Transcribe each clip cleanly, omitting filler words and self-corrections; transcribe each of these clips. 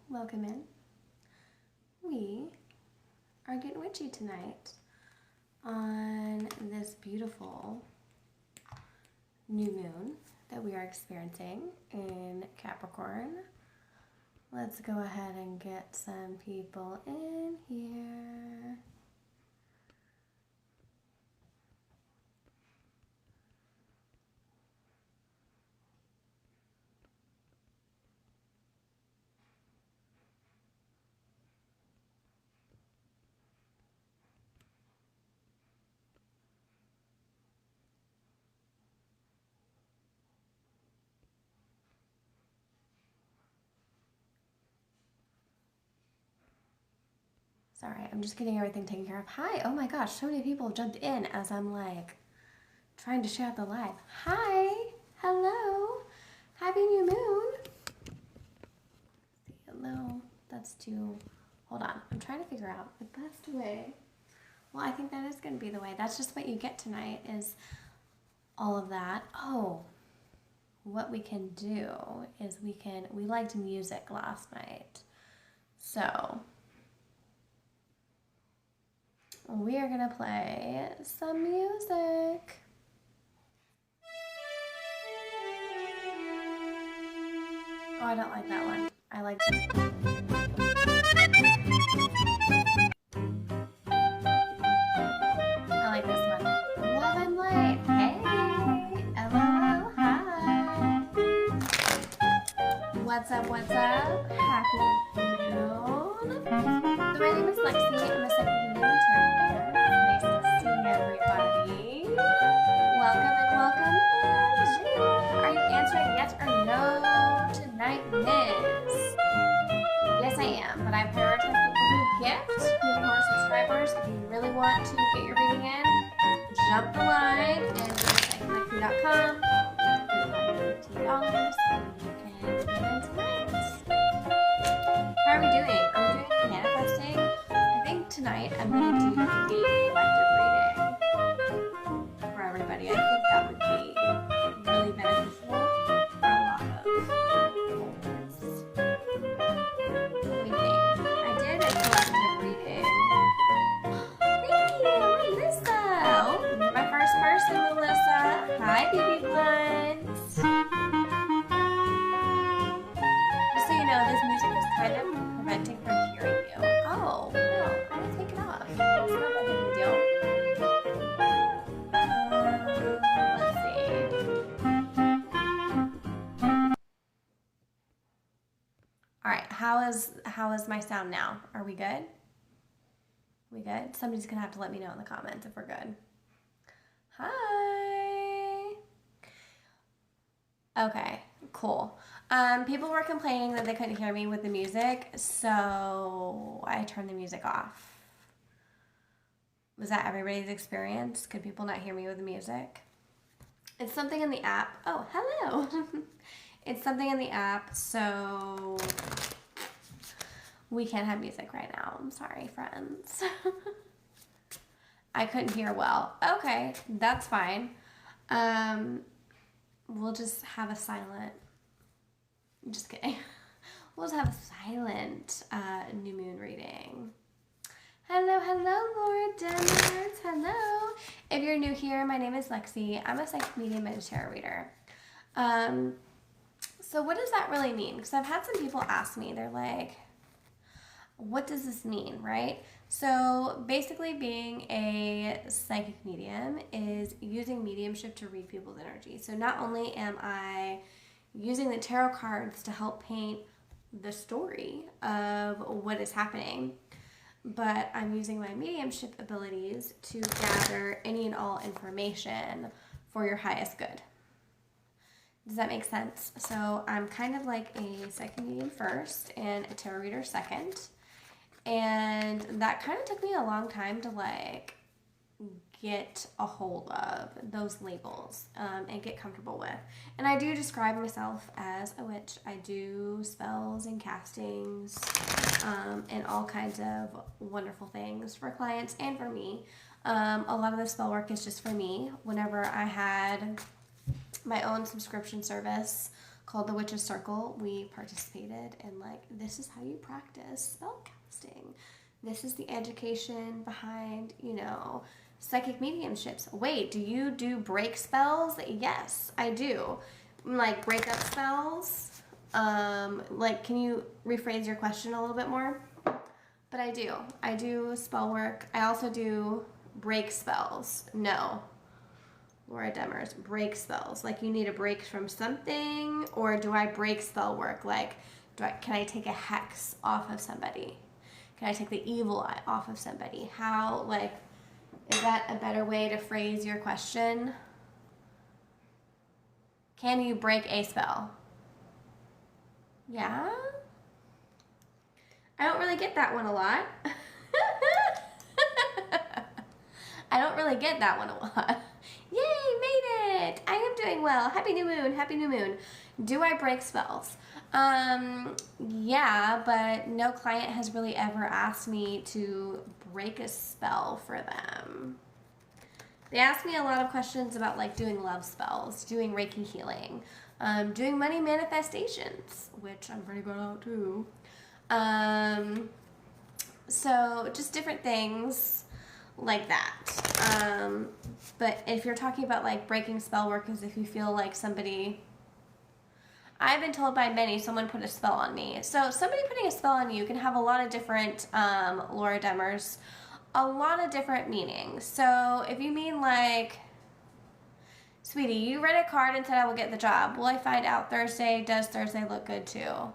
welcome in. We are getting witchy tonight on this beautiful new moon that we are experiencing in Capricorn. Let's go ahead and get some people in here. Sorry, I'm just getting everything taken care of. Hi, oh my gosh, so many people jumped in as I'm like trying to share out the live. Hi, hello, happy new moon. Hello, that's too, hold on, I'm trying to figure out the best way. Well, I think that is going to be the way. That's just what you get tonight is all of that. Oh, what we can do is we liked music last night. So we are going to play some music. Oh, I don't like that one. I like this one. Love and light. Hey. Hello. Hi. What's up? What's up? Happy noon. So my name is Lexi. I'm a second intern. Nice to see everybody. Welcome and welcome in. Are you answering yes or no tonight, Miss? Yes, I am, but I prioritize people who gift, who are subscribers. If you really want to get your reading in, jump the line and visit psychicmycrew.com. $15 and you can get in tonight. How are we doing? Are we doing manifesting? I think tonight I'm going to do a collective reading for everybody. I think that would be really beneficial for a lot of folks. What do we think? I did a collective reading. Thank you, Melissa. Oh, you're my first person, Melissa. Hi, baby blunts. Just so you know, this music is kind of preventing from hearing you. Oh, no, I will take it off. It's not that big of a deal. Let's see. All right, how is my sound now? Are we good? We good? Somebody's gonna have to let me know in the comments if we're good. Hi. Okay, cool. People were complaining that they couldn't hear me with the music, so I turned the music off. Was that everybody's experience? Could people not hear me with the music? It's something in the app. Oh, hello. It's something in the app, so we can't have music right now. I'm sorry, friends. I couldn't hear well. Okay, that's fine. We'll just have a silent, just kidding. We'll just have a silent new moon reading. Hello, hello, Laura Denmark. Hello. If you're new here, my name is Lexi. I'm a psychic medium and a tarot reader. So what does that really mean? Because I've had some people ask me, they're like, what does this mean, right? So basically being a psychic medium is using mediumship to read people's energy. So not only am I using the tarot cards to help paint the story of what is happening, but I'm using my mediumship abilities to gather any and all information for your highest good. Does that make sense? So I'm kind of like a psychic medium first and a tarot reader second. And that kind of took me a long time to like get a hold of those labels and get comfortable with. And I do describe myself as a witch. I do spells and castings and all kinds of wonderful things for clients and for me. A lot of the spell work is just for me. Whenever I had my own subscription service called the Witch's Circle. We participated in like, this is how you practice spellcasting. This is the education behind, you know, psychic mediumships. Wait, do you do break spells? Yes, I do. Like breakup spells. Like, can you rephrase your question a little bit more? But I do. I do spell work. I also do break spells. No. Laura Demers, break spells. Like you need a break from something, or do I break spell work? Like, can I take a hex off of somebody? Can I take the evil eye off of somebody? How, like, is that a better way to phrase your question? Can you break a spell? Yeah? I don't really get that one a lot. I don't really get that one a lot. Yay, made it! I am doing well. Happy new moon, happy new moon. Do I break spells? Yeah, but no client has really ever asked me to break a spell for them. They ask me a lot of questions about like doing love spells, doing Reiki healing, doing money manifestations, which I'm pretty good at too. So just different things like that. But if you're talking about like breaking spell work, is if you feel like somebody, I've been told by many, someone put a spell on me. So somebody putting a spell on you can have a lot of different, Laura Demers, a lot of different meanings. So if you mean like, sweetie, you read a card and said I will get the job. Will I find out Thursday? Does Thursday look good too?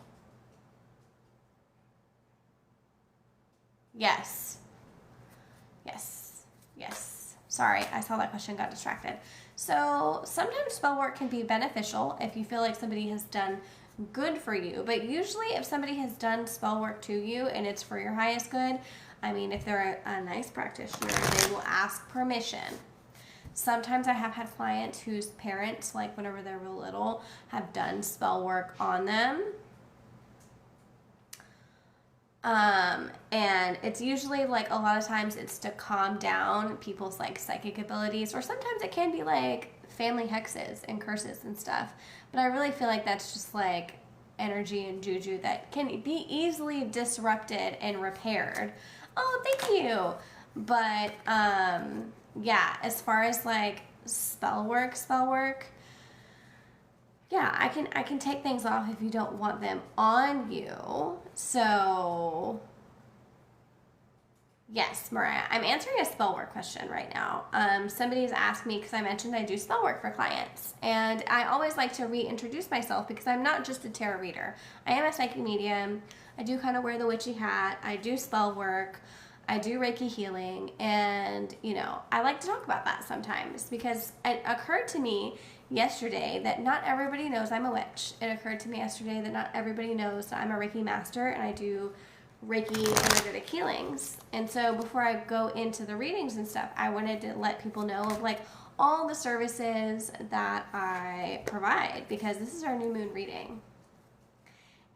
Yes. Yes. Yes. Sorry, I saw that question, got distracted. So sometimes spell work can be beneficial if you feel like somebody has done good for you. But usually if somebody has done spell work to you and it's for your highest good, I mean, if they're a nice practitioner, they will ask permission. Sometimes I have had clients whose parents, like whenever they're real little, have done spell work on them. And it's usually like a lot of times it's to calm down people's like psychic abilities, or sometimes it can be like family hexes and curses and stuff. But I really feel like that's just like energy and juju that can be easily disrupted and repaired. Oh, thank you. But, yeah, as far as like spell work, yeah, I can take things off if you don't want them on you. So, yes, Mariah, I'm answering a spell work question right now. Somebody's asked me, because I mentioned I do spell work for clients, and I always like to reintroduce myself because I'm not just a tarot reader. I am a psychic medium. I do kind of wear the witchy hat. I do spell work. I do Reiki healing, and, you know, I like to talk about that sometimes because it occurred to me yesterday that not everybody knows I'm a witch. It occurred to me yesterday that not everybody knows that I'm a Reiki master and I do Reiki energetic healings. And so before I go into the readings and stuff, I wanted to let people know of like all the services that I provide, because this is our new moon reading.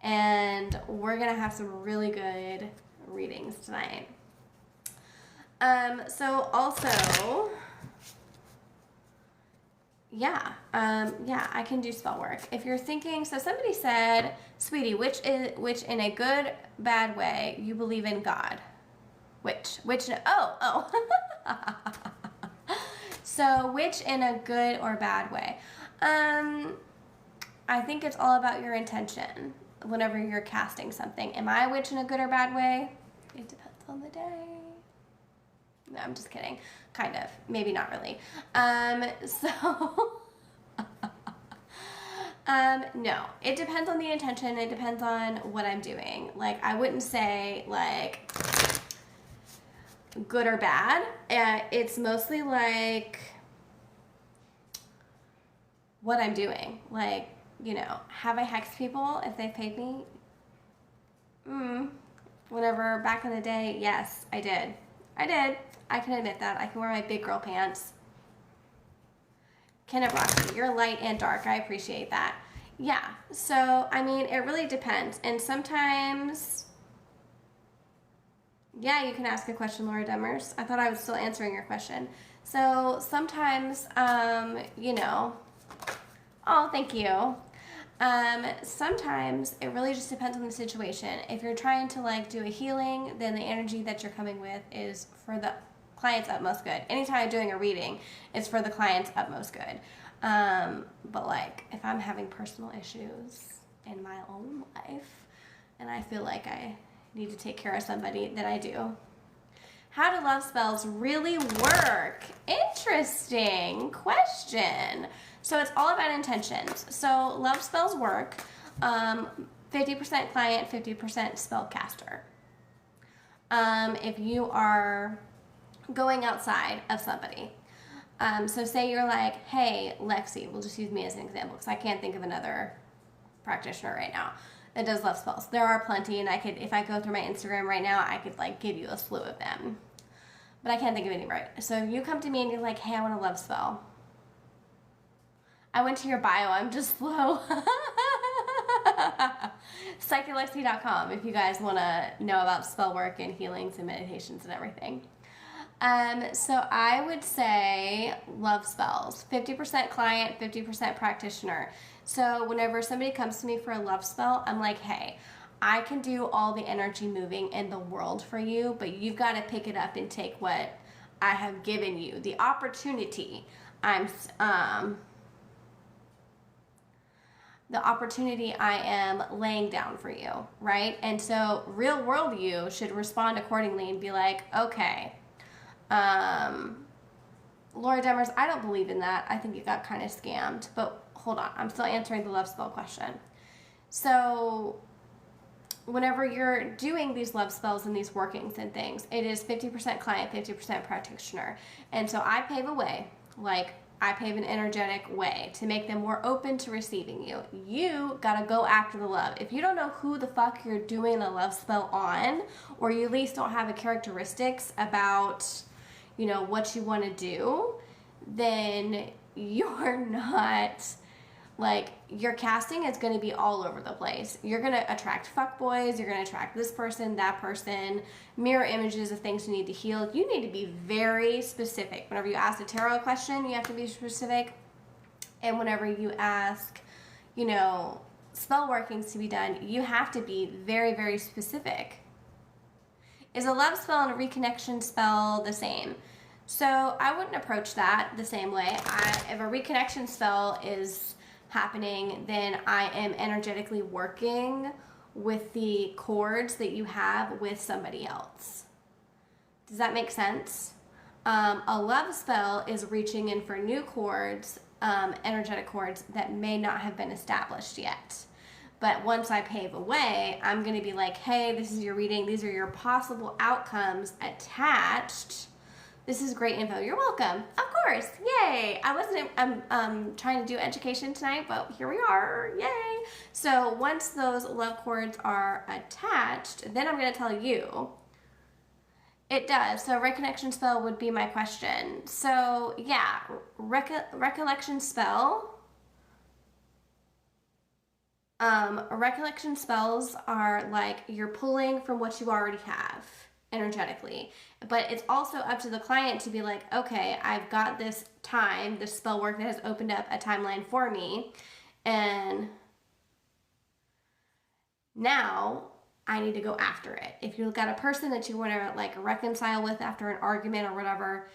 And we're going to have some really good readings tonight. So also, yeah, I can do spell work. If you're thinking, so somebody said, sweetie, which in a good, bad way, you believe in God? Which, oh. So which in a good or bad way? I think it's all about your intention whenever you're casting something. Am I a witch in a good or bad way? It depends on the day. No, I'm just kidding. Kind of. Maybe not really. No. It depends on the intention. It depends on what I'm doing. Like, I wouldn't say, like, good or bad. It's mostly, like, what I'm doing. Like, you know, have I hexed people if they've paid me? Whenever, back in the day, yes, I did. I can admit that. I can wear my big girl pants. Kenneth Rocky, you're light and dark. I appreciate that. Yeah, so, I mean, it really depends. And sometimes, yeah, you can ask a question, Laura Demers. I thought I was still answering your question. So, sometimes, you know, oh, thank you. Sometimes it really just depends on the situation. If you're trying to like do a healing, then the energy that you're coming with is for the client's utmost good. Anytime I'm doing a reading, it's for the client's utmost good. But like if I'm having personal issues in my own life and I feel like I need to take care of somebody, then I do. How do love spells really work? Interesting question. So it's all about intentions. So love spells work 50% client, 50% spellcaster. If you are going outside of somebody, so say you're like, hey, Lexi, we'll just use me as an example because I can't think of another practitioner right now that does love spells. There are plenty, and I could, if I go through my Instagram right now, I could like give you a slew of them. But I can't think of any right. So if you come to me and you're like, hey, I want a love spell. I went to your bio. I'm just slow. Psycholexi.com if you guys want to know about spell work and healings and meditations and everything. So I would say love spells. 50% client, 50% practitioner. So whenever somebody comes to me for a love spell, I'm like, hey, I can do all the energy moving in the world for you, but you've got to pick it up and take what I have given you. The opportunity I am laying down for you, right? And so real world you should respond accordingly and be like, okay, Laura Demers, I don't believe in that. I think you got kind of scammed, but hold on. I'm still answering the love spell question. So whenever you're doing these love spells and these workings and things, it is 50% client, 50% practitioner. And so I pave a way, like I pave an energetic way to make them more open to receiving you. You gotta go after the love. If you don't know who the fuck you're doing a love spell on, or you at least don't have a characteristics about, you know, what you want to do, then you're not, like, your casting is going to be all over the place. You're going to attract fuckboys, you're going to attract this person, that person, mirror images of things you need to heal. You need to be very specific. Whenever you ask a tarot question, you have to be specific. And whenever you ask, you know, spell workings to be done, you have to be very, very specific. Is a love spell and a reconnection spell the same? So I wouldn't approach that the same way. If a reconnection spell is happening, then I am energetically working with the cords that you have with somebody else. Does that make sense? A love spell is reaching in for new cords, energetic cords that may not have been established yet. But once I pave a way, I'm going to be like, hey, this is your reading. These are your possible outcomes attached. This is great info. You're welcome. Of course. Yay. I wasn't trying to do education tonight, but here we are. Yay. So once those love cords are attached, then I'm going to tell you. It does. So reconnection spell would be my question. So yeah, recollection spell. Recollection spells are like you're pulling from what you already have energetically, but it's also up to the client to be like, okay, I've got this time, this spell work that has opened up a timeline for me, and now I need to go after it. If you've got a person that you want to like reconcile with after an argument or whatever,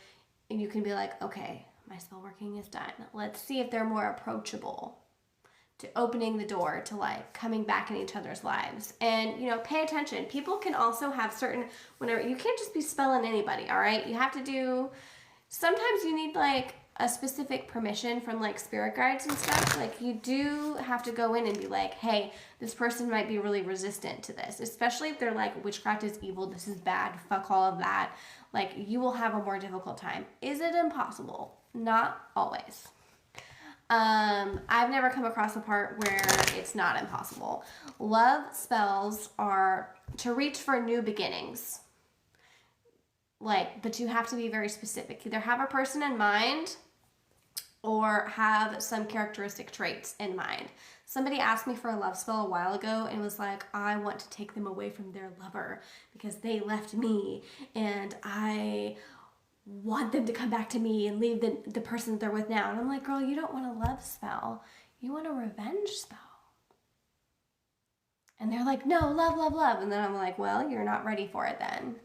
and you can be like, okay, my spell working is done. Let's see if they're more approachable to opening the door to like coming back in each other's lives. And, you know, pay attention. People can also have certain, whenever, you can't just be spelling anybody, all right? You have to do, sometimes you need like a specific permission from like spirit guides and stuff. Like you do have to go in and be like, hey, this person might be really resistant to this, especially if they're like, witchcraft is evil, this is bad, fuck all of that. Like you will have a more difficult time. Is it impossible? Not always. I've never come across a part where it's not impossible. Love spells are to reach for new beginnings. Like, but you have to be very specific. Either have a person in mind or have some characteristic traits in mind. Somebody asked me for a love spell a while ago and was like, I want to take them away from their lover because they left me and I want them to come back to me and leave the person that they're with now. And I'm like, girl, you don't want a love spell. You want a revenge spell. they're like, no, love, love, love. And then I'm like, well, you're not ready for it then.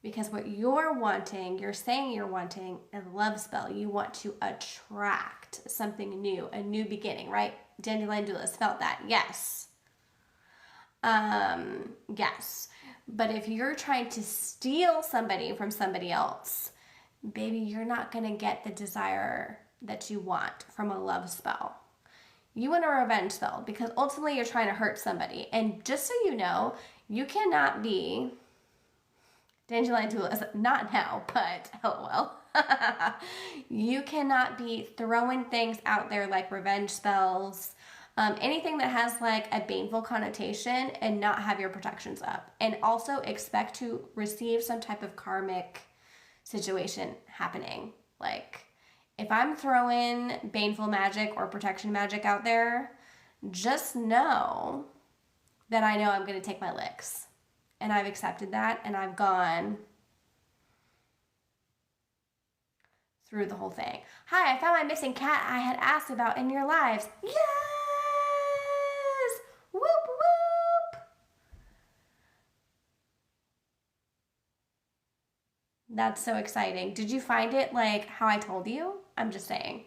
Because what you're wanting, you're saying you're wanting a love spell. You want to attract something new, a new beginning, right? Dandelion doulas felt that. Yes. Yes. But if you're trying to steal somebody from somebody else, baby, you're not going to get the desire that you want from a love spell. You want a revenge spell because ultimately you're trying to hurt somebody. And just so you know, you cannot be Dandelion doulas, not now, but LOL. You cannot be throwing things out there like revenge spells, anything that has like a baneful connotation and not have your protections up. And also expect to receive some type of karmic situation happening. Like, if I'm throwing baneful magic or protection magic out there, just know that I know I'm going to take my licks. And I've accepted that, and I've gone through the whole thing. Hi, I found my missing cat I had asked about in your lives. Yes! Whoop, whoop! That's so exciting. Did you find it like how I told you? I'm just saying.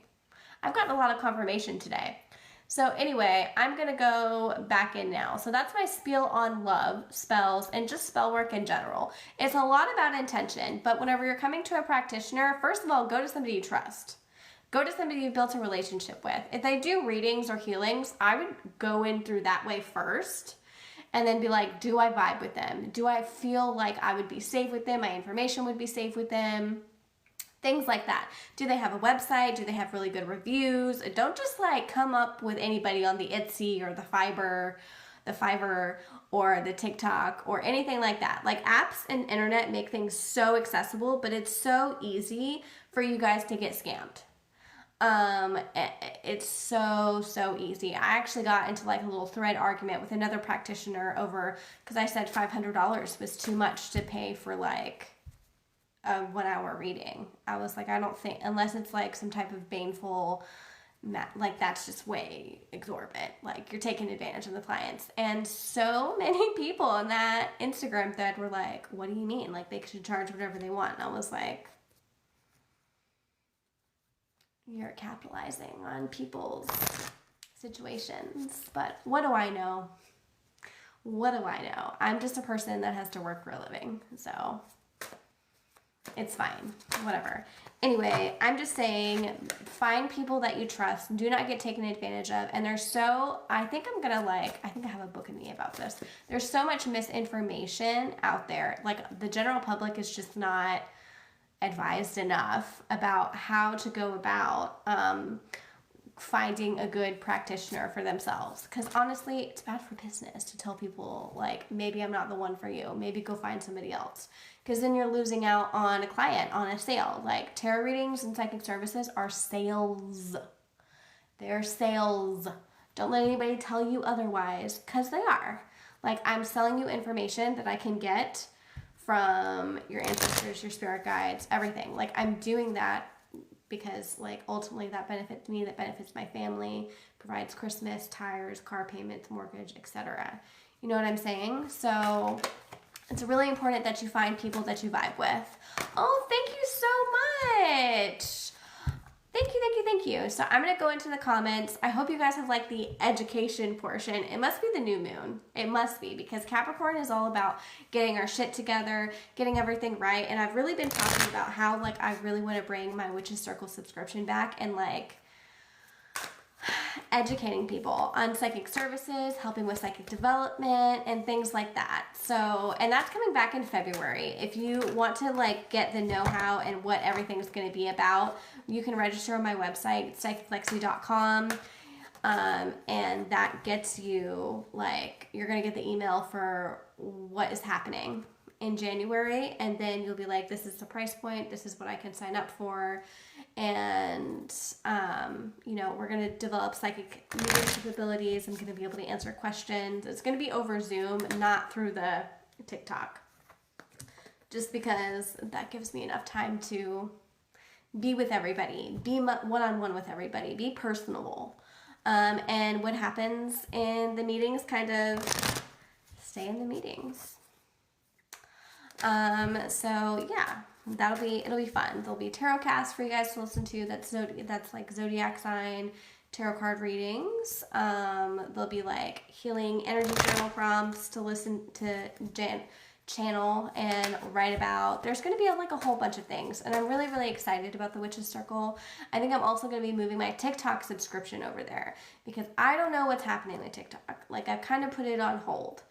I've gotten a lot of confirmation today. So anyway, I'm going to go back in now. So that's my spiel on love, spells, and just spell work in general. It's a lot about intention, but whenever you're coming to a practitioner, first of all, go to somebody you trust. Go to somebody you've built a relationship with. If they do readings or healings, I would go in through that way first and then be like, do I vibe with them? Do I feel like I would be safe with them? My information would be safe with them? Things like that. Do they have a website? Do they have really good reviews? Don't just like come up with anybody on the Etsy or the Fiverr or the TikTok or anything like that. Like, apps and internet make things so accessible, but it's so easy for you guys to get scammed. It's so easy. I actually got into like a little thread argument with another practitioner over, because I said $500 was too much to pay for like a 1 hour reading. I was like, I don't think, unless it's like some type of baneful, like that's just way exorbitant. Like, you're taking advantage of the clients. And so many people in that Instagram thread were like, what do you mean? Like, they should charge whatever they want. And I was like, you're capitalizing on people's situations. But what do I know? What do I know? I'm just a person that has to work for a living. So it's fine. Whatever. Anyway, I'm just saying, find people that you trust. Do not get taken advantage of. And there's I think I have a book in me about this. There's so much misinformation out there. Like, the general public is just not advised enough about how to go about finding a good practitioner for themselves. Because honestly, it's bad for business to tell people, like, maybe I'm not the one for you. Maybe go find somebody else. Because then you're losing out on a client, on a sale. Like, tarot readings and psychic services are sales. They're sales. Don't let anybody tell you otherwise, because they are. Like, I'm selling you information that I can get from your ancestors, your spirit guides, everything. Like, I'm doing that because, like, ultimately that benefits me, that benefits my family, provides Christmas, tires, car payments, mortgage, etc. You know what I'm saying? So it's really important that you find people that you vibe with. Oh, thank you so much. Thank you. So I'm going to go into the comments. I hope you guys have liked the education portion. It must be the new moon. It must be, because Capricorn is all about getting our shit together, getting everything right. And I've really been talking about how, like, I really want to bring my Witches Circle subscription back and, like, educating people on psychic services, helping with psychic development, and things like that. So, and that's coming back in February. If you want to, like, get the know-how and what everything's going to be about, you can register on my website, psychiclexi.com, and that gets you, like, you're going to get the email for what is happening in January, and then you'll be like, this is the price point, this is what I can sign up for. And, you know, we're going to develop psychic mediumship abilities. I'm going to be able to answer questions. It's going to be over Zoom, not through the TikTok, just because that gives me enough time to be with everybody, be one-on-one with everybody, be personable. And what happens in the meetings kind of stay in the meetings. So yeah, it'll be fun. There'll be tarot casts for you guys to listen to. That's like zodiac sign tarot card readings. There'll be like healing energy journal prompts to listen to, channel and write about. There's going to be like a whole bunch of things, and I'm really, really excited about the Witches Circle. I think I'm also going to be moving my TikTok subscription over there because I don't know what's happening with TikTok. Like, I've kind of put it on hold.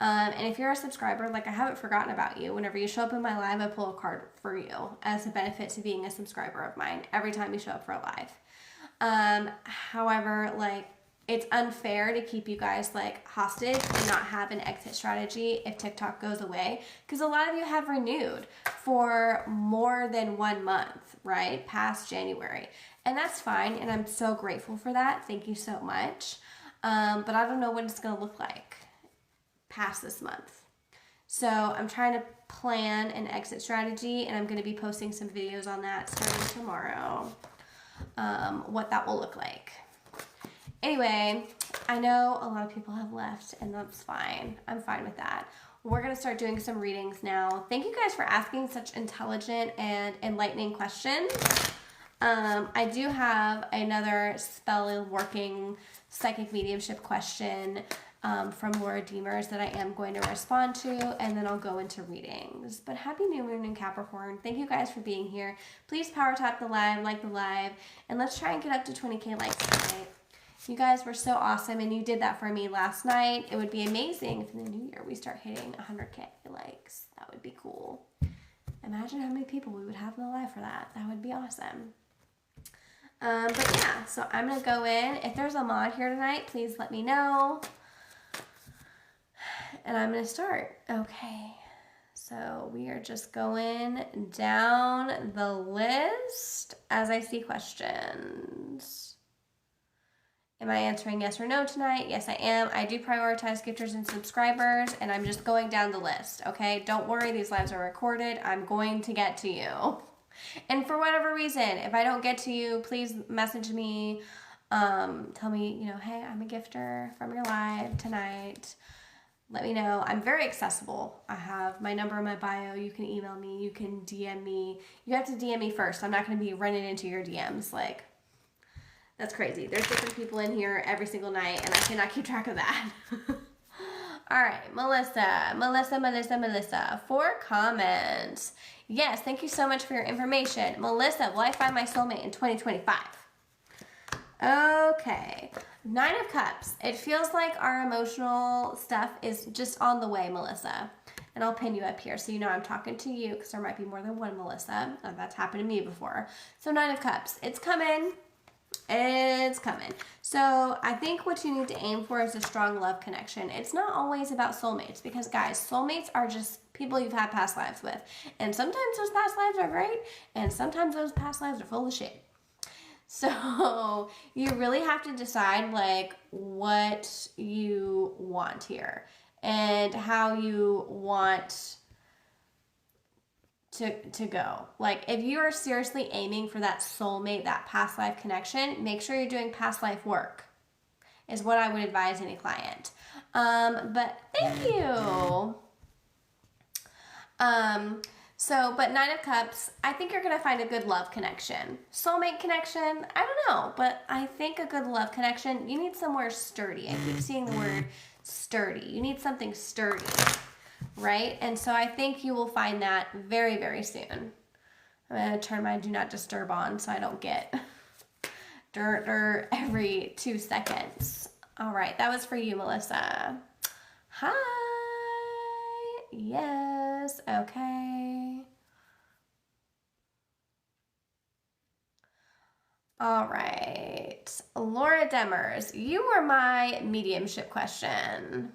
And if you're a subscriber, like, I haven't forgotten about you. Whenever you show up in my live, I pull a card for you as a benefit to being a subscriber of mine every time you show up for a live. However, like, it's unfair to keep you guys like hostage and not have an exit strategy if TikTok goes away, because a lot of you have renewed for more than 1 month, right, past January, and that's fine, and I'm so grateful for that. Thank you so much. But I don't know what it's going to look like past this month, so I'm trying to plan an exit strategy, and I'm going to be posting some videos on that starting tomorrow, what that will look like. Anyway, I know a lot of people have left, and that's fine. I'm fine with that. We're going to start doing some readings now. Thank you guys for asking such intelligent and enlightening questions. I do have another spell working psychic mediumship question from Laura Deemers that I am going to respond to, and then I'll go into readings. But happy new moon in Capricorn. Thank you guys for being here. Please power tap the live, like the live, and let's try and get up to 20K likes tonight. You guys were so awesome, and you did that for me last night. It would be amazing if in the new year we start hitting 100K likes. That would be cool. Imagine how many people we would have in the live for that. That would be awesome. But yeah, so I'm going to go in. If there's a mod here tonight, please let me know. And I'm going to start. Okay. So we are just going down the list as I see questions. Am I answering yes or no tonight? Yes, I am. I do prioritize gifters and subscribers, and I'm just going down the list, okay? Don't worry, these lives are recorded. I'm going to get to you. And for whatever reason, if I don't get to you, please message me. Tell me, hey, I'm a gifter from your live tonight. Let me know. I'm very accessible. I have my number in my bio. You can email me. You can DM me. You have to DM me first. I'm not going to be running into your DMs, like... That's crazy. There's different people in here every single night, and I cannot keep track of that. All right, Melissa, 4 comments. Yes, thank you so much for your information. Melissa, will I find my soulmate in 2025? Okay. 9 of Cups. It feels like our emotional stuff is just on the way, Melissa. And I'll pin you up here so you know I'm talking to you, because there might be more than one Melissa. That's happened to me before. So 9 of Cups. It's coming. It's coming. So I think what you need to aim for is a strong love connection. It's not always about soulmates, because guys, soulmates are just people you've had past lives with. And sometimes those past lives are great, and sometimes those past lives are full of shit. So you really have to decide like what you want here and how you want to go. Like, if you are seriously aiming for that soulmate, that past life connection, make sure you're doing past life work is what I would advise any client. But thank you. But 9 of Cups, I think you're going to find a good love connection. Soulmate connection, I don't know, but I think a good love connection, you need somewhere sturdy. I keep seeing the word sturdy. You need something sturdy. Right? And so I think you will find that very, very soon. I'm going to turn my do not disturb on so I don't get dirt every 2 seconds. All right. That was for you, Melissa. Hi. Yes. Okay. All right. Laura Demers, you were my mediumship question.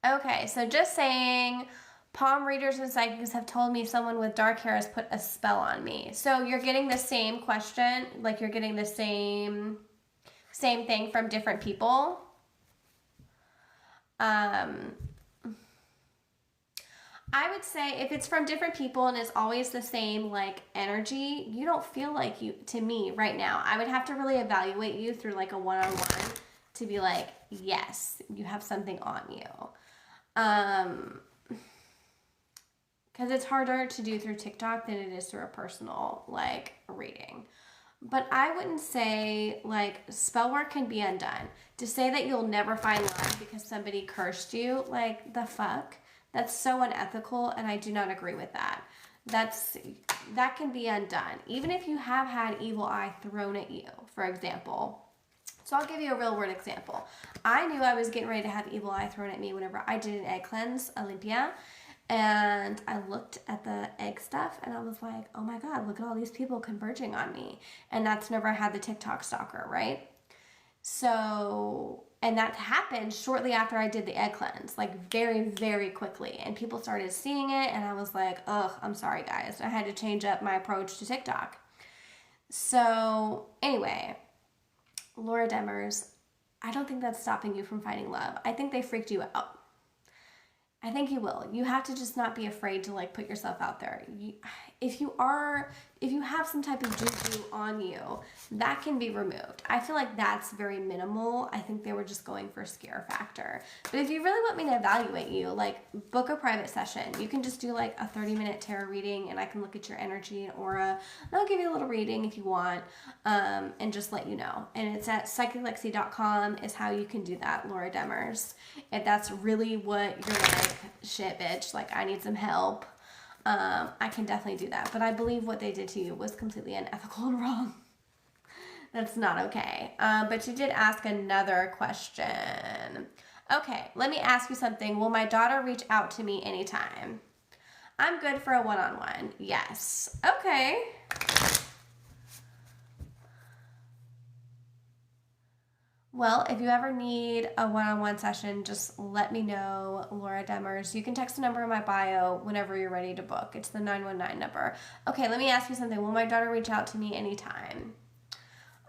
Okay, so just saying, palm readers and psychics have told me someone with dark hair has put a spell on me. So you're getting the same question, like you're getting the same thing from different people. I would say if it's from different people and it's always the same like energy, you don't feel like you, to me right now. I would have to really evaluate you through like a one-on-one to be like, yes, you have something on you. Because it's harder to do through TikTok than it is through a personal like reading. But I wouldn't say like spell work can be undone. To say that you'll never find love because somebody cursed you, like the fuck? That's so unethical, and I do not agree with that. That can be undone. Even if you have had evil eye thrown at you, for example. So I'll give you a real world example. I knew I was getting ready to have evil eye thrown at me whenever I did an egg cleanse, Olympia. And I looked at the egg stuff and I was like, oh my God, look at all these people converging on me. And that's whenever I had the TikTok stalker, right? So, and that happened shortly after I did the egg cleanse, like very, very quickly. And people started seeing it and I was like, ugh, I'm sorry guys. I had to change up my approach to TikTok. So anyway, Laura Demers, I don't think that's stopping you from finding love. I think they freaked you out. I think you will. You have to just not be afraid to like put yourself out there. If you have some type of juju on you, that can be removed. I feel like that's very minimal. I think they were just going for scare factor. But if you really want me to evaluate you, like book a private session. You can just do like a 30-minute tarot reading and I can look at your energy and aura. And I'll give you a little reading if you want and just let you know. And it's at psychiclexi.com is how you can do that, Laura Demers. If that's really what you're like, shit, bitch, like I need some help. I can definitely do that. But I believe what they did to you was completely unethical and wrong. That's not okay. But you did ask another question. Okay, let me ask you something. Will my daughter reach out to me anytime? I'm good for a one-on-one. Yes. Okay. Well, if you ever need a one-on-one session, just let me know, Laura Demers. You can text the number in my bio whenever you're ready to book. It's the 919 number. Okay, let me ask you something. Will my daughter reach out to me anytime?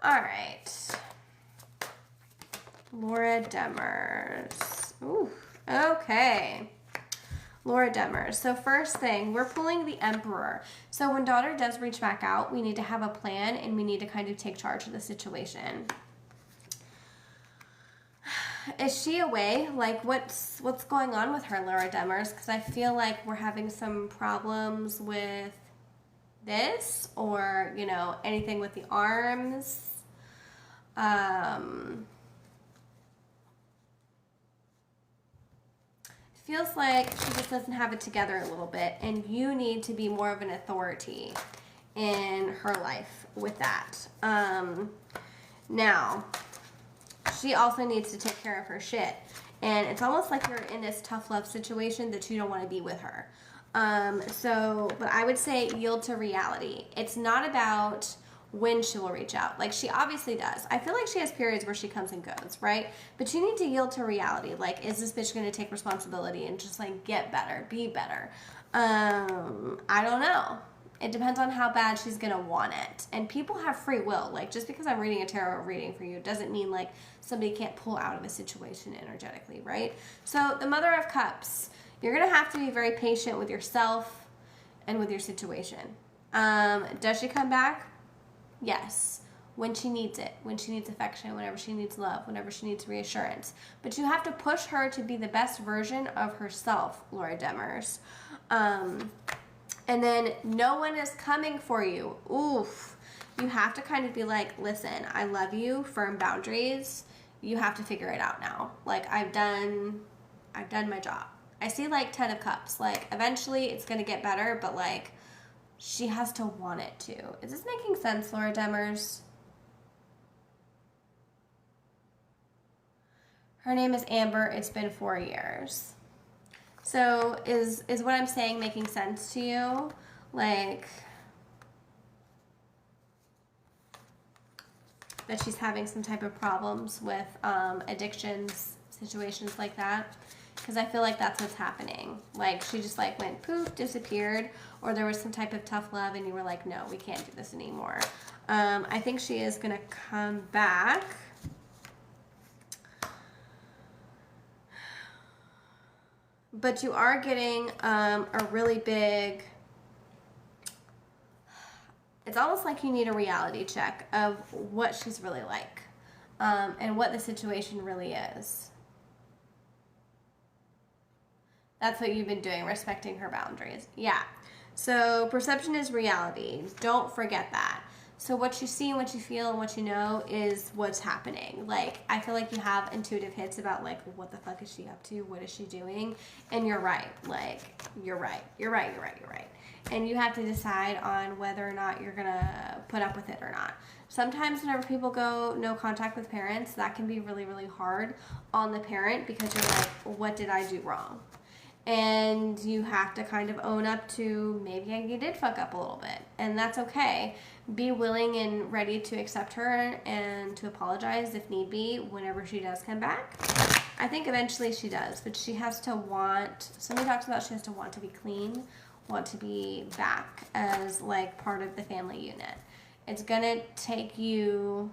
All right. Laura Demers. Ooh, okay. Laura Demers. So first thing, we're pulling the Emperor. So when daughter does reach back out, we need to have a plan and we need to kind of take charge of the situation. Is she away? Like, what's going on with her, Laura Demers? Because I feel like we're having some problems with this or, you know, anything with the arms. Feels like she just doesn't have it together a little bit, and you need to be more of an authority in her life with that. Now, she also needs to take care of her shit. And it's almost like you're in this tough love situation that you don't want to be with her. But I would say yield to reality. It's not about when she will reach out. Like, she obviously does. I feel like she has periods where she comes and goes, right? But you need to yield to reality. Like, is this bitch going to take responsibility and just, like, get better, be better? I don't know. It depends on how bad she's going to want it. And people have free will. Like, just because I'm reading a tarot reading for you doesn't mean, like, somebody can't pull out of a situation energetically, right? So, the Mother of Cups, you're going to have to be very patient with yourself and with your situation. Does she come back? Yes. When she needs it. When she needs affection. Whenever she needs love. Whenever she needs reassurance. But you have to push her to be the best version of herself, Laura Demers. And then no one is coming for you. Oof. You have to kind of be like, listen, I love you, firm boundaries. You have to figure it out now. Like, I've done my job. I see like 10 of Cups. Like, eventually it's going to get better, but like, she has to want it to. Is this making sense, Laura Demers? Her name is Amber. It's been 4 years. So is what I'm saying making sense to you? Like, that she's having some type of problems with addictions, situations like that? Because I feel like that's what's happening. Like, she just like went poof, disappeared, or there was some type of tough love and you were like, no, we can't do this anymore. I think she is going to come back. But you are getting a really big, it's almost like you need a reality check of what she's really like, and what the situation really is. That's what you've been doing, respecting her boundaries. Yeah. So perception is reality. Don't forget that. So what you see and what you feel and what you know is what's happening. Like, I feel like you have intuitive hits about, like, what the fuck is she up to? What is she doing? And you're right. Like, you're right. And you have to decide on whether or not you're going to put up with it or not. Sometimes whenever people go no contact with parents, that can be really, really hard on the parent because you're like, what did I do wrong? And you have to kind of own up to maybe you did fuck up a little bit, and that's okay. Be willing and ready to accept her and to apologize if need be whenever she does come back. I think eventually she does, but she has to want, somebody talks about she has to want to be clean, want to be back as like part of the family unit. It's gonna take you,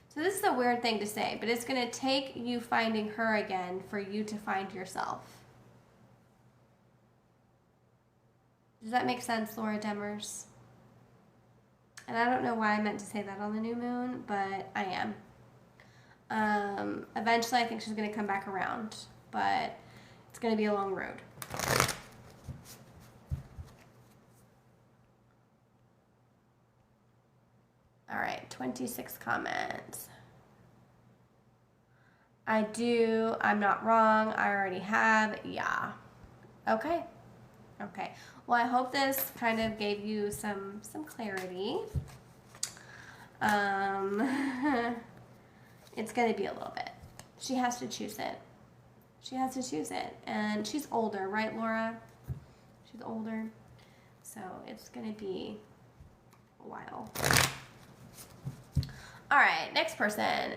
so this is a weird thing to say, but it's gonna take you finding her again for you to find yourself. Does that make sense, Laura Demers? And I don't know why I meant to say that on the new moon, but I am. Eventually, I think she's going to come back around, but it's going to be a long road. All right, 26 comments. I do. I'm not wrong. I already have. Yeah. Okay. Okay. Well, I hope this kind of gave you some clarity. It's going to be a little bit. She has to choose it. She has to choose it. And she's older, right, Laura? She's older. So it's going to be a while. All right, next person.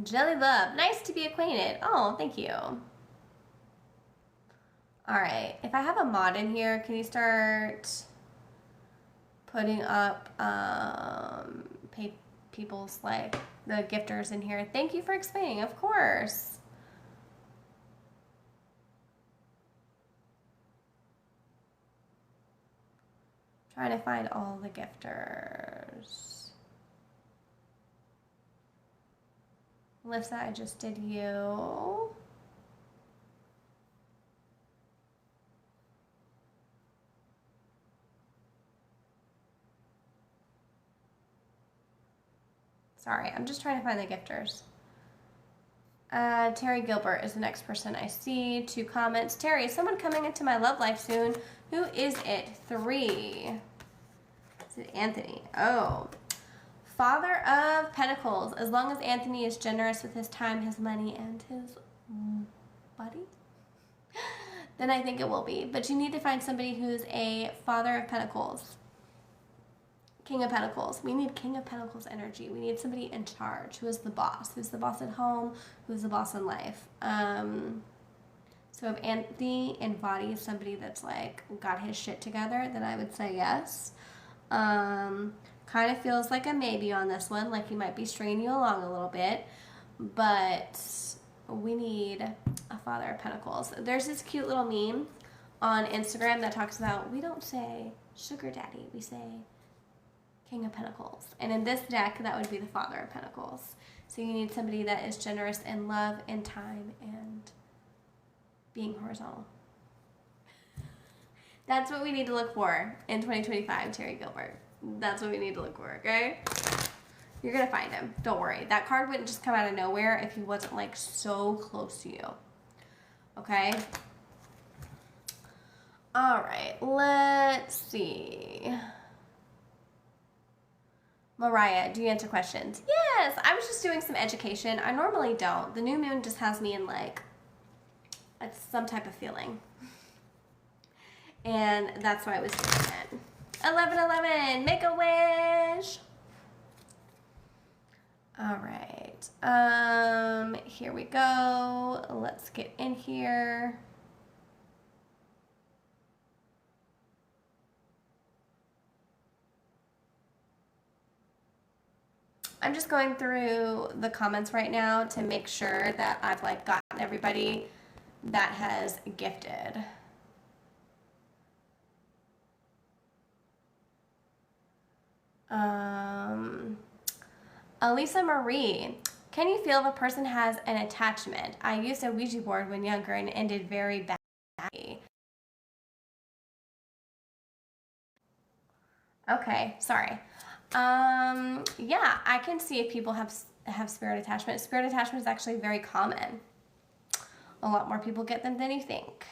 Jelly Love. Nice to be acquainted. Oh, thank you. All right, if I have a mod in here, can you start putting up people's, like, the gifters in here? Thank you for explaining, of course. Trying to find all the gifters. Melissa, I just did you. Sorry, I'm just trying to find the gifters. Terry Gilbert is the next person I see. 2 comments. Terry, is someone coming into my love life soon? Who is it? 3. Is it Anthony? Oh. Father of Pentacles. As long as Anthony is generous with his time, his money, and his body, then I think it will be. But you need to find somebody who's a Father of Pentacles. King of Pentacles. We need King of Pentacles energy. We need somebody in charge. Who is the boss? Who's the boss at home? Who's the boss in life? So if Anthony embodies somebody that's like got his shit together, then I would say yes. Kind of feels like a maybe on this one. Like he might be stringing you along a little bit. But we need a Father of Pentacles. There's this cute little meme on Instagram that talks about, we don't say sugar daddy. We say King of Pentacles. And in this deck, that would be the Father of Pentacles. So you need somebody that is generous in love and time and being horizontal. That's what we need to look for in 2025, Terry Gilbert. That's what we need to look for, okay? You're going to find him. Don't worry. That card wouldn't just come out of nowhere if he wasn't, like, so close to you. Okay? All right. Let's see. Mariah, do you answer questions? Yes, I was just doing some education. I normally don't. The new moon just has me in like some type of feeling. And that's why I was doing it. 1111, make a wish. All right. Here we go. Let's get in here. I'm just going through the comments right now to make sure that I've like gotten everybody that has gifted. Elisa Marie, can you feel if a person has an attachment? I used a Ouija board when younger and ended very badly. Okay, sorry. Yeah, I can see if people have spirit attachment. Spirit attachment is actually very common. A lot more people get them than you think.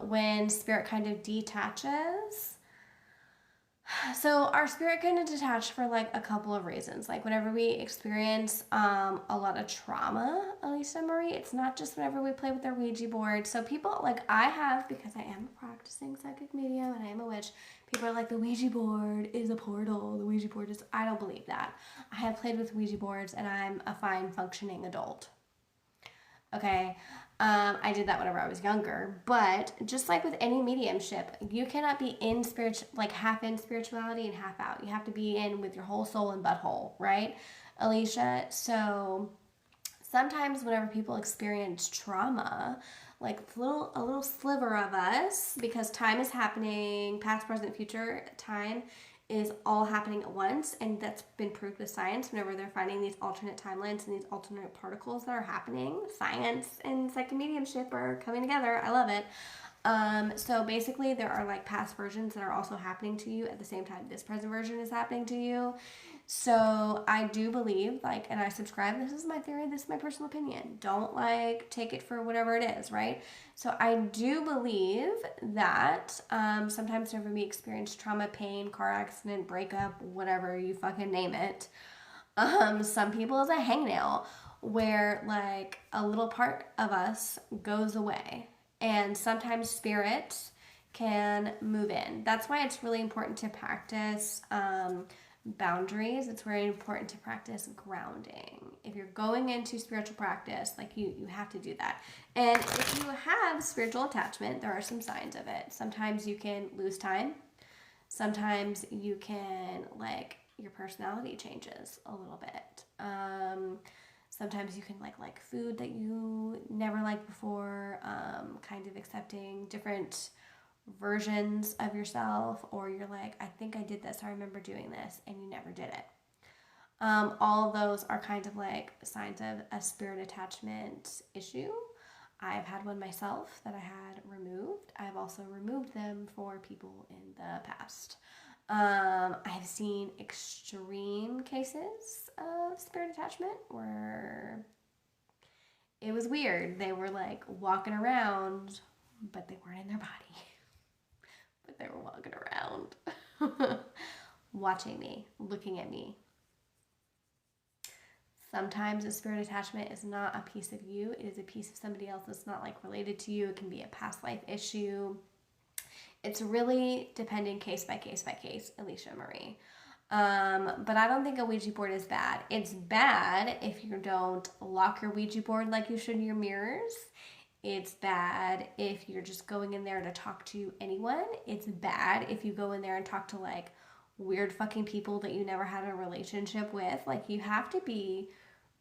When spirit kind of detaches, so our spirit can detach for like a couple of reasons. Like whenever we experience a lot of trauma, Elisa Marie, it's not just whenever we play with our Ouija board. So people like I have, because I am a practicing psychic medium and I am a witch, people are like, the Ouija board is a portal. The Ouija board is, I don't believe that. I have played with Ouija boards and I'm a fine functioning adult. Okay. I did that whenever I was younger, but just like with any mediumship, you cannot be in like half in spirituality and half out. You have to be in with your whole soul and butthole, right, Alicia? So sometimes whenever people experience trauma, like a little sliver of us, because time is happening, past, present, future, time is all happening at once, and that's been proved with science. Whenever they're finding these alternate timelines and these alternate particles that are happening, science and psychic mediumship are coming together. I love it. So basically there are like past versions that are also happening to you at the same time this present version is happening to you. So I do believe, like, and I subscribe, this is my theory, this is my personal opinion. Don't like take it for whatever it is, right? So I do believe that sometimes whenever we experience trauma, pain, car accident, breakup, whatever you fucking name it, some people is a hangnail where like a little part of us goes away. And sometimes spirit can move in. That's why it's really important to practice boundaries. It's very important to practice grounding. If you're going into spiritual practice, like you have to do that. And if you have spiritual attachment, there are some signs of it. Sometimes you can lose time. Sometimes you can, like, your personality changes a little bit. Sometimes you can like food that you never liked before, kind of accepting different versions of yourself, or you're like, I think I did this, I remember doing this, and you never did it. All of those are kind of like signs of a spirit attachment issue. I've had one myself that I had removed. I've also removed them for people in the past. I've seen extreme cases of spirit attachment where it was weird. They were like walking around, but they weren't in their body. But they were walking around, watching me, looking at me. Sometimes a spirit attachment is not a piece of you. It is a piece of somebody else that's not like related to you. It can be a past life issue. It's really depending case by case by case, Alicia Marie. But I don't think a Ouija board is bad. It's bad if you don't lock your Ouija board like you should in your mirrors. It's bad if you're just going in there to talk to anyone. It's bad if you go in there and talk to like weird fucking people that you never had a relationship with. Like, you have to be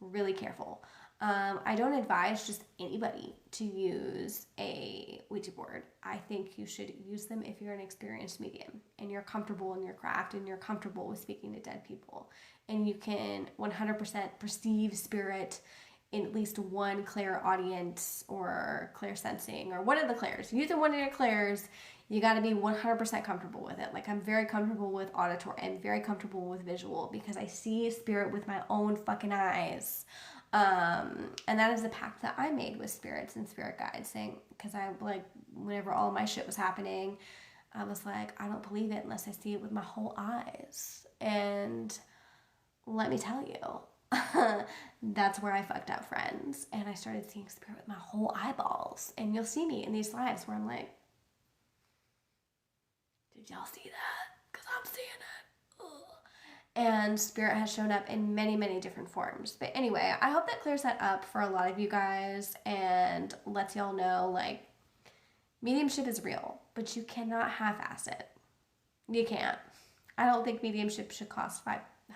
really careful. I don't advise just anybody to use a Ouija board. I think you should use them if you're an experienced medium and you're comfortable in your craft and you're comfortable with speaking to dead people. And you can 100% perceive spirit in at least one clairaudience or clairsensing or one of the clairs. Using one of your clairs, you got to be 100% comfortable with it. Like, I'm very comfortable with auditory and very comfortable with visual because I see spirit with my own fucking eyes. And that is the pact that I made with spirits and spirit guides, saying, because I like, whenever all my shit was happening, I was like, I don't believe it unless I see it with my whole eyes. And let me tell you, that's where I fucked up, friends. And I started seeing spirit with my whole eyeballs. And you'll see me in these lives where I'm like, did y'all see that? Because I'm seeing it. And spirit has shown up in many, many different forms. But anyway, I hope that clears that up for a lot of you guys and lets y'all know, like, mediumship is real, but you cannot half-ass it. You can't. I don't think mediumship should cost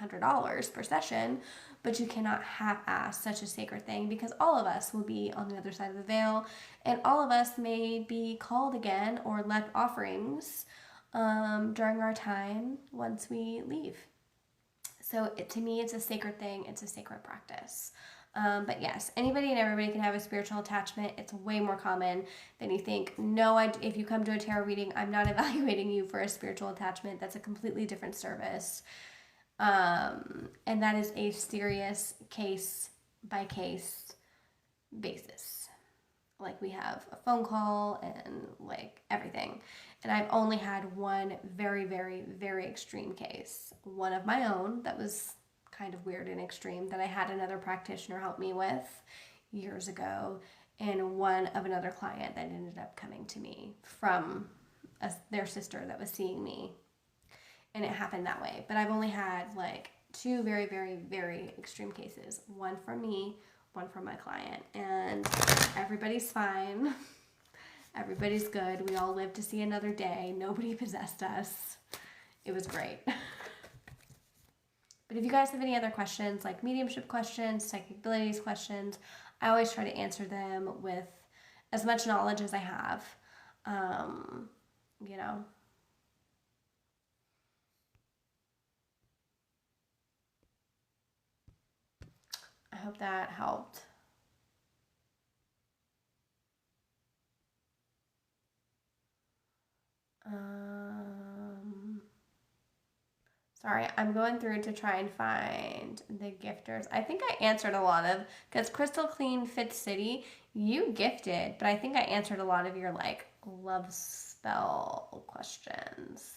$100 per session, but you cannot half-ass such a sacred thing, because all of us will be on the other side of the veil, and all of us may be called again or left offerings during our time once we leave. So to me, it's a sacred thing. It's a sacred practice. But yes, anybody and everybody can have a spiritual attachment. It's way more common than you think. No, if you come to a tarot reading, I'm not evaluating you for a spiritual attachment. That's a completely different service. And that is a serious case by case basis. Like, we have a phone call and like everything. And I've only had one very, very, very extreme case. One of my own that was kind of weird and extreme that I had another practitioner help me with years ago, and one of another client that ended up coming to me from their sister that was seeing me, and it happened that way. But I've only had like two very, very, very extreme cases. One from me, one from my client, and everybody's fine. Everybody's good. We all lived to see another day. Nobody possessed us. It was great. But if you guys have any other questions, like mediumship questions, psychic abilities questions, I always try to answer them with as much knowledge as I have. You know. I hope that helped. Sorry, I'm going through to try and find the gifters. I think I answered a lot of, because Crystal Clean Fifth City, you gifted, but I think I answered a lot of your like love spell questions.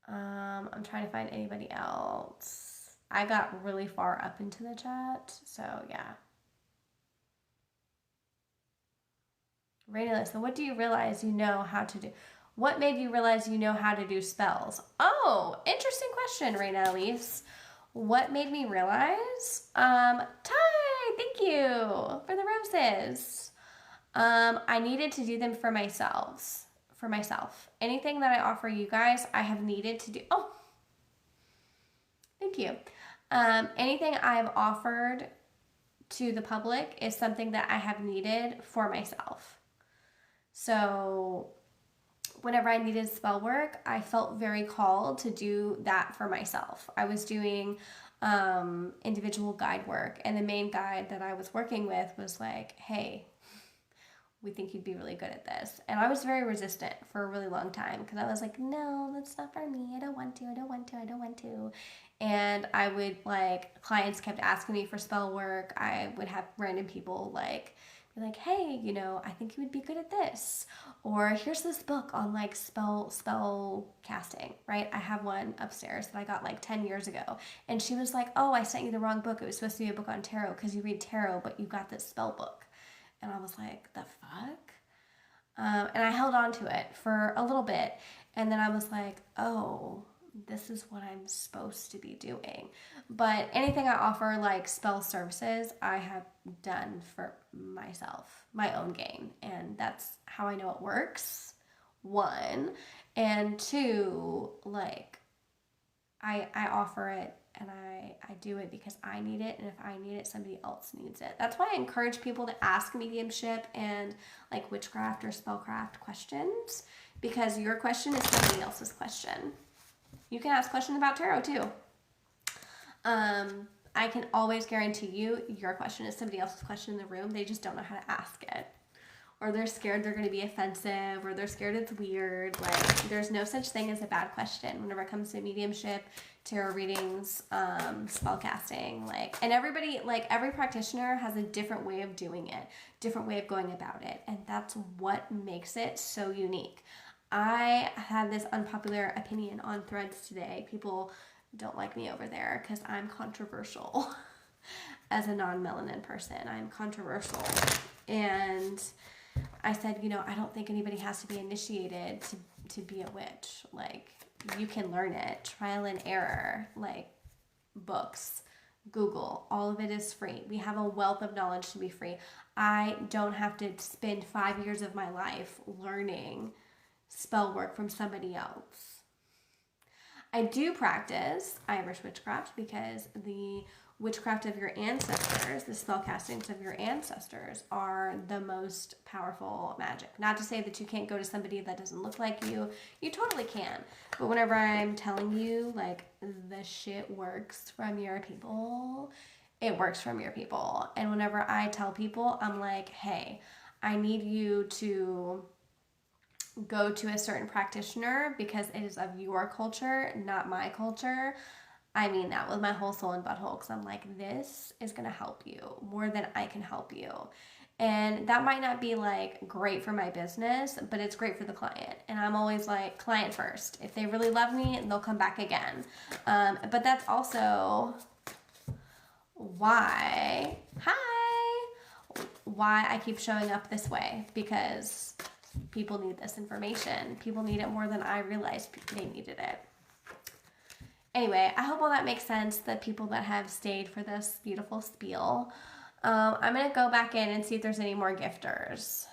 I'm trying to find anybody else. I got really far up into the chat, so yeah. Raina, so what do you realize you know how to do? What made you realize you know how to do spells? Oh, interesting question, Raina Elise. What made me realize? Ty, thank you for the roses. I needed to do them for myself. Anything that I offer you guys, I have needed to do. Oh, thank you. Anything I've offered to the public is something that I have needed for myself. So whenever I needed spell work, I felt very called to do that for myself. I was doing individual guide work, and the main guide that I was working with was like, hey, we think you'd be really good at this. And I was very resistant for a really long time, because I was like, no, that's not for me. I don't want to. And I would, like, clients kept asking me for spell work. I would have random people like be like, hey, you know, I think you would be good at this. Or here's this book on like spell casting, right? I have one upstairs that I got like 10 years ago. And she was like, oh, I sent you the wrong book. It was supposed to be a book on tarot because you read tarot, but you got this spell book. And I was like, the fuck? And I held on to it for a little bit. And then I was like, oh, this is what I'm supposed to be doing. But anything I offer, like spell services, I have done for myself, my own game. And that's how I know it works, one. And two, like, I offer it and I do it because I need it. And if I need it, somebody else needs it. That's why I encourage people to ask mediumship and like witchcraft or spellcraft questions, because your question is somebody else's question. You can ask questions about tarot too. I can always guarantee you your question is somebody else's question in the room. They just don't know how to ask it. Or they're scared they're going to be offensive, or they're scared it's weird. Like, there's no such thing as a bad question whenever it comes to mediumship, tarot readings, spell casting. Like, and everybody, like, every practitioner has a different way of doing it, different way of going about it. And that's what makes it so unique. I had this unpopular opinion on Threads today. People don't like me over there because I'm controversial. As a non-melanin person, I'm controversial. And I said, you know, I don't think anybody has to be initiated to be a witch. Like, you can learn it. Trial and error. Like, books, Google, all of it is free. We have a wealth of knowledge to be free. I don't have to spend 5 years of my life learning spell work from somebody else. I do practice Irish witchcraft because the witchcraft of your ancestors, the spell castings of your ancestors, are the most powerful magic. Not to say that you can't go to somebody that doesn't look like you totally can. But whenever I'm telling you, like, the shit works from your people, it works from your people. And whenever I tell people, I'm like, hey, I need you to go to a certain practitioner because it is of your culture, not my culture. I mean that with my whole soul and butthole, because I'm like, this is going to help you more than I can help you. And that might not be like great for my business, but it's great for the client. And I'm always like, client first. If they really love me, they'll come back again. But that's also why I keep showing up this way, because people need this information. People need it more than I realized they needed it. Anyway, I hope all that makes sense, the people that have stayed for this beautiful spiel. I'm going to go back in and see if there's any more gifters.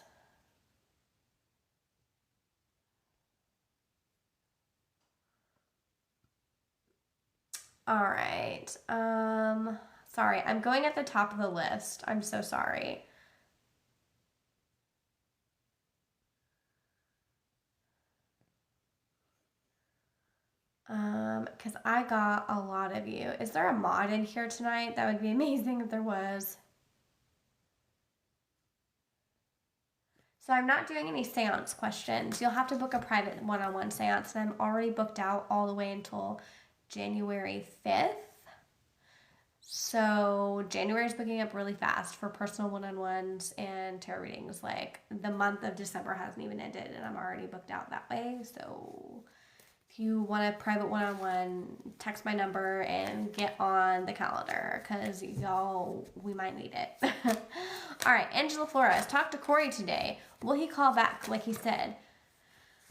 All right. Sorry, I'm going at the top of the list. I'm so sorry. Because I got a lot of you. Is there a mod in here tonight? That would be amazing if there was. So I'm not doing any seance questions. You'll have to book a private one-on-one seance, and I'm already booked out all the way until January 5th. So January is booking up really fast for personal one-on-ones and tarot readings. Like, the month of December hasn't even ended, and I'm already booked out that way. So if you want a private one-on-one, text my number and get on the calendar, because y'all, we might need it. All right, Angela Flores, talk to Corey today. Will he call back like he said?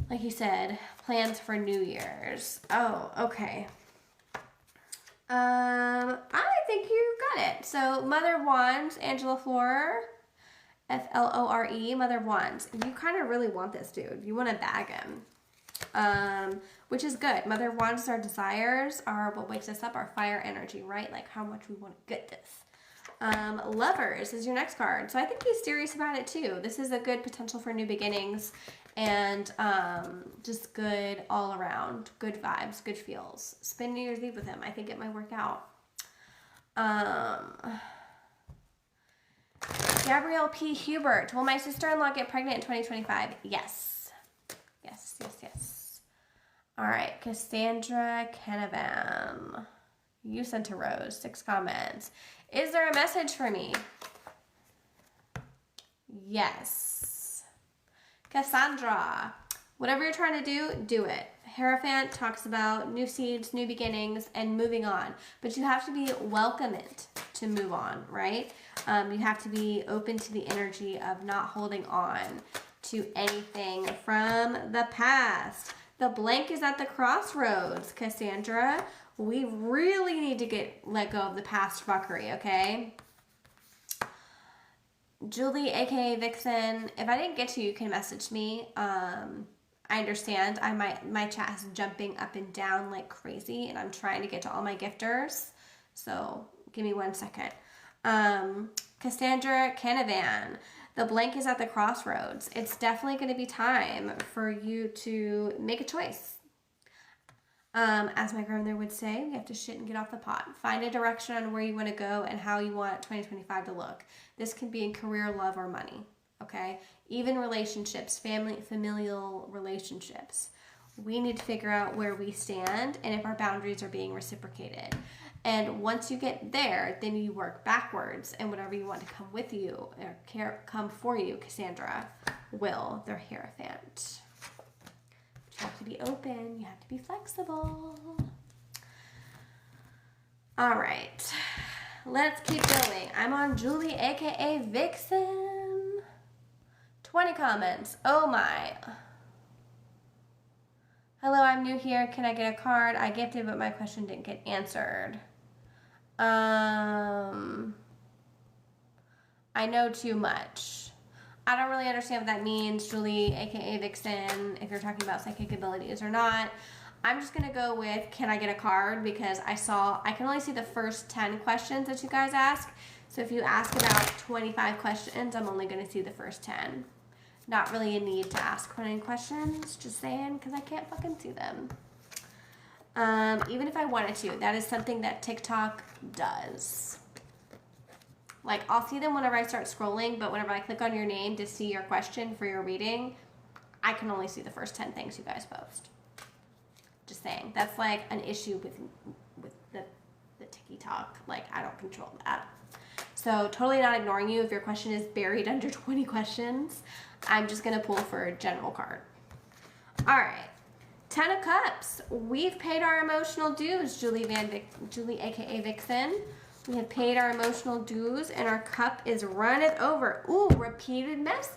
Like he said, plans for New Year's. Oh, okay. I think you got it. So, Mother of Wands, Angela Flore, Flore, Mother of Wands. You kind of really want this dude. You want to bag him. Which is good. Mother of Wands is our desires, are what wakes us up, our fire energy, right? Like how much we want to get this. Lovers is your next card. So I think he's serious about it too. This is a good potential for new beginnings, and just good all around. Good vibes, good feels. Spend New Year's Eve with him. I think it might work out. Gabrielle P. Hubert. Will my sister-in-law get pregnant in 2025? Yes. Yes, yes, yes. All right, Cassandra Canavan. You sent a rose, 6 comments. Is there a message for me? Yes. Cassandra, whatever you're trying to do, do it. Hierophant talks about new seeds, new beginnings, and moving on. But you have to be welcoming to move on, right? You have to be open to the energy of not holding on to anything from the past. The blank is at the crossroads, Cassandra. We really need to let go of the past fuckery, okay? Julie, aka Vixen, if I didn't get to you, you can message me. I understand. My chat is jumping up and down like crazy, and I'm trying to get to all my gifters. So give me 1 second. Cassandra Canavan, the blank is at the crossroads. It's definitely going to be time for you to make a choice. As my grandmother would say, we have to shit and get off the pot. Find a direction on where you want to go and how you want 2025 to look. This can be in career, love, or money, okay? Even relationships, familial relationships. We need to figure out where we stand and if our boundaries are being reciprocated. And once you get there, then you work backwards, and whatever you want to come with you or come for you, Cassandra, will. They're Hierophant. You have to be open. You have to be flexible. All right. Let's keep going. I'm on Julie, a.k.a. Vixen. 20 comments. Oh, my. Hello, I'm new here. Can I get a card? I gifted, but my question didn't get answered. I know too much. I don't really understand what that means, Julie, aka Vixen, if you're talking about psychic abilities or not. I'm just going to go with, can I get a card? Because I can only see the first 10 questions that you guys ask. So if you ask about 25 questions, I'm only going to see the first 10. Not really a need to ask 20 questions, just saying, because I can't fucking see them. Even if I wanted to, that is something that TikTok does. Like, I'll see them whenever I start scrolling, but whenever I click on your name to see your question for your reading, I can only see the first 10 things you guys post. Just saying. That's like an issue with the TikTok. Like, I don't control that. So, totally not ignoring you if your question is buried under 20 questions. I'm just going to pull for a general card. All right. 10 of Cups. We've paid our emotional dues, Julie, aka Vixen. We have paid our emotional dues, and our cup is runneth over. Ooh, repeated message.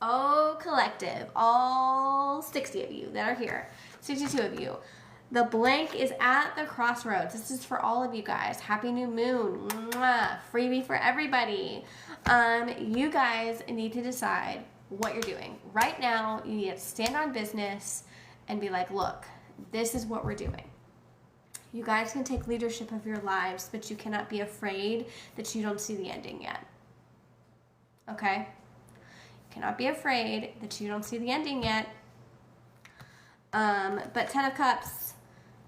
Oh, collective. All 60 of you that are here. 62 of you. The blank is at the crossroads. This is for all of you guys. Happy new moon. Mwah. Freebie for everybody. You guys need to decide what you're doing. Right now, you need to stand on business and be like, look, this is what we're doing. You guys can take leadership of your lives, but you cannot be afraid that you don't see the ending yet. Okay? You cannot be afraid that you don't see the ending yet. But 10 of Cups,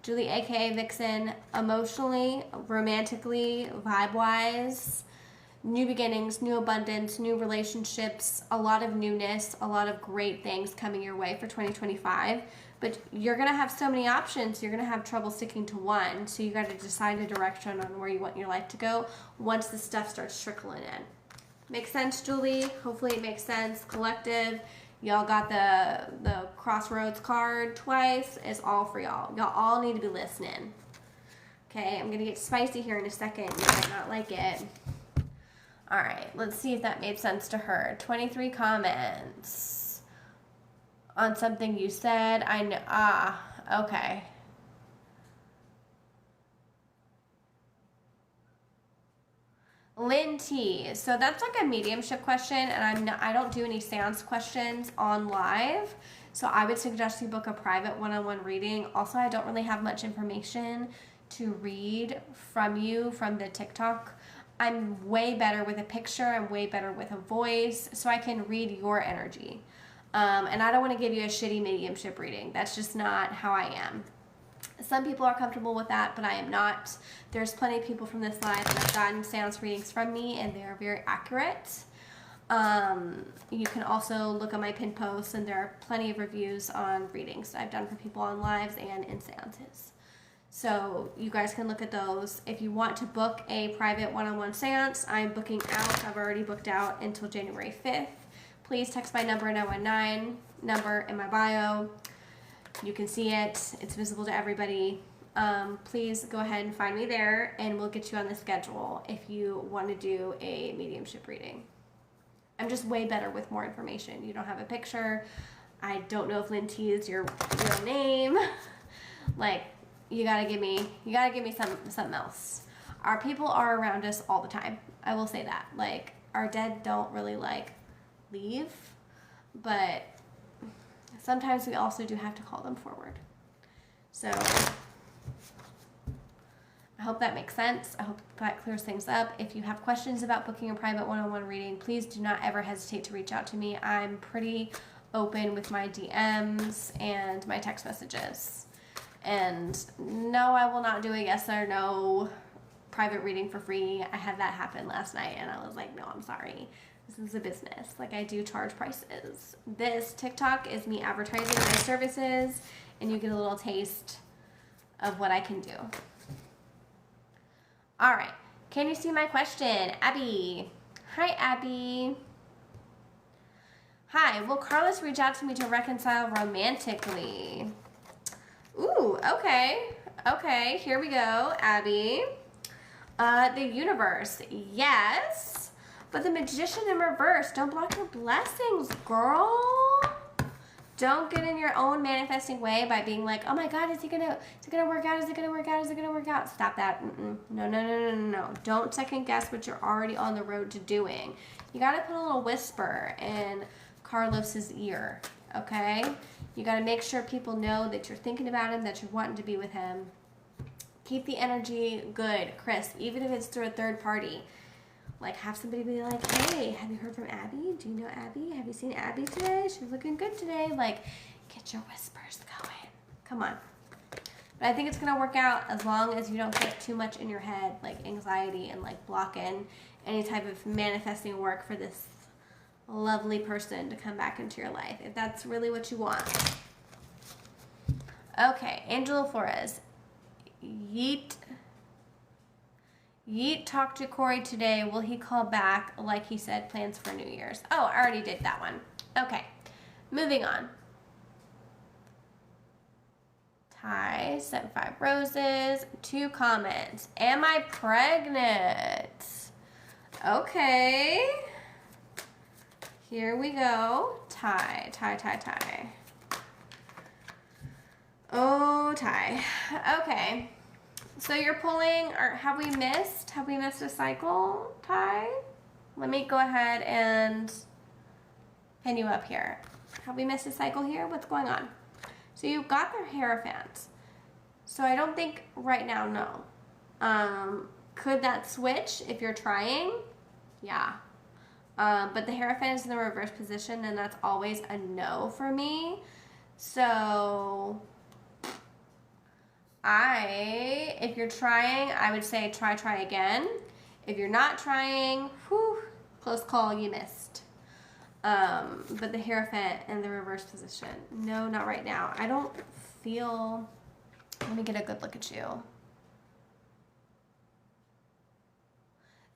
Julie, aka Vixen, emotionally, romantically, vibe-wise, new beginnings, new abundance, new relationships, a lot of newness, a lot of great things coming your way for 2025. But you're going to have so many options, you're going to have trouble sticking to one. So you got to decide a direction on where you want your life to go once the stuff starts trickling in. Makes sense, Julie? Hopefully it makes sense. Collective, y'all got the Crossroads card twice. It's all for y'all. Y'all all need to be listening. Okay, I'm going to get spicy here in a second. You might not like it. All right, let's see if that made sense to her. 23 comments on something you said. I know. Okay. Lynn T. So that's like a mediumship question, and I don't do any seance questions on live. So I would suggest you book a private one-on-one reading. Also, I don't really have much information to read from you from the TikTok. I'm way better with a picture. I'm way better with a voice, so I can read your energy. And I don't want to give you a shitty mediumship reading. That's just not how I am. Some people are comfortable with that, but I am not. There's plenty of people from this live that have gotten seance readings from me, and they are very accurate. You can also look at my pinned posts, and there are plenty of reviews on readings that I've done for people on lives and in seances. So you guys can look at those. If you want to book a private one-on-one seance, I'm booking out. I've already booked out until January 5th. Please text my number, 919, number in my bio. You can see it. It's visible to everybody. Please go ahead and find me there, and we'll get you on the schedule if you want to do a mediumship reading. I'm just way better with more information. You don't have a picture. I don't know if Lynn T is your real name. Like, you gotta give me something else. Our people are around us all the time. I will say that. Like, our dead don't really like leave, but sometimes we also do have to call them forward. So I hope that makes sense. I hope that clears things up. If you have questions about booking a private one-on-one reading, please do not ever hesitate to reach out to me. I'm pretty open with my DMs and my text messages. And no, I will not do a yes or no private reading for free. I had that happen last night, and I was like, no, I'm sorry. This is a business. Like, I do charge prices. This TikTok is me advertising my services, and you get a little taste of what I can do. All right. Can you see my question? Abby. Hi, Abby. Hi. Will Carlos reach out to me to reconcile romantically? Ooh, okay. Okay, here we go, Abby. The universe. Yes. But the Magician in reverse. Don't block your blessings, girl. Don't get in your own manifesting way by being like, oh my God, is it gonna work out? Is it gonna work out? Is it gonna work out? Stop that. No. Don't second guess what you're already on the road to doing. You gotta put a little whisper in Carlos's ear. okay? You got to make sure people know that you're thinking about him, that you're wanting to be with him. Keep the energy good, crisp, even if it's through a third party. Like, have somebody be like, hey, have you heard from Abby? Do you know Abby? Have you seen Abby today? She's looking good today. Like, get your whispers going. Come on. But I think it's going to work out as long as you don't get too much in your head, like anxiety, and like block in any type of manifesting work for this lovely person to come back into your life, if that's really what you want. Okay, Angela Flores. Yeet talked to Corey today. Will he call back like he said plans for New Year's? Oh, I already did that one. Okay, moving on. Ty sent 5 roses, 2 comments. Am I pregnant? Okay. Here we go. Ty. Oh, Ty. Okay. So you're pulling, or have we missed a cycle, Ty? Let me go ahead and pin you up here. Have we missed a cycle here? What's going on? So you've got their Hierophant. So I don't think right now, no. Could that switch if you're trying? Yeah. But the Hierophant is in the reverse position, and that's always a no for me. So if you're trying, I would say try again. If you're not trying, whew, close call, you missed. But the Hierophant in the reverse position, no, not right now. I don't feel, let me get a good look at you.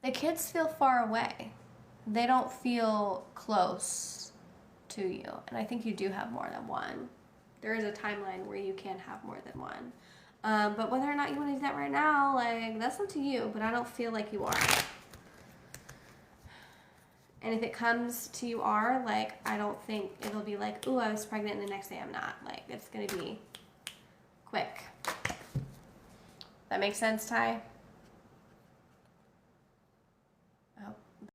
The kids feel far away. They don't feel close to you. And I think you do have more than one. There is a timeline where you can have more than one. But whether or not you want to do that right now, like, that's up to you. But I don't feel like you are. And if it comes to you are, like, I don't think it'll be like, ooh, I was pregnant and the next day I'm not. Like, it's going to be quick. That makes sense, Ty?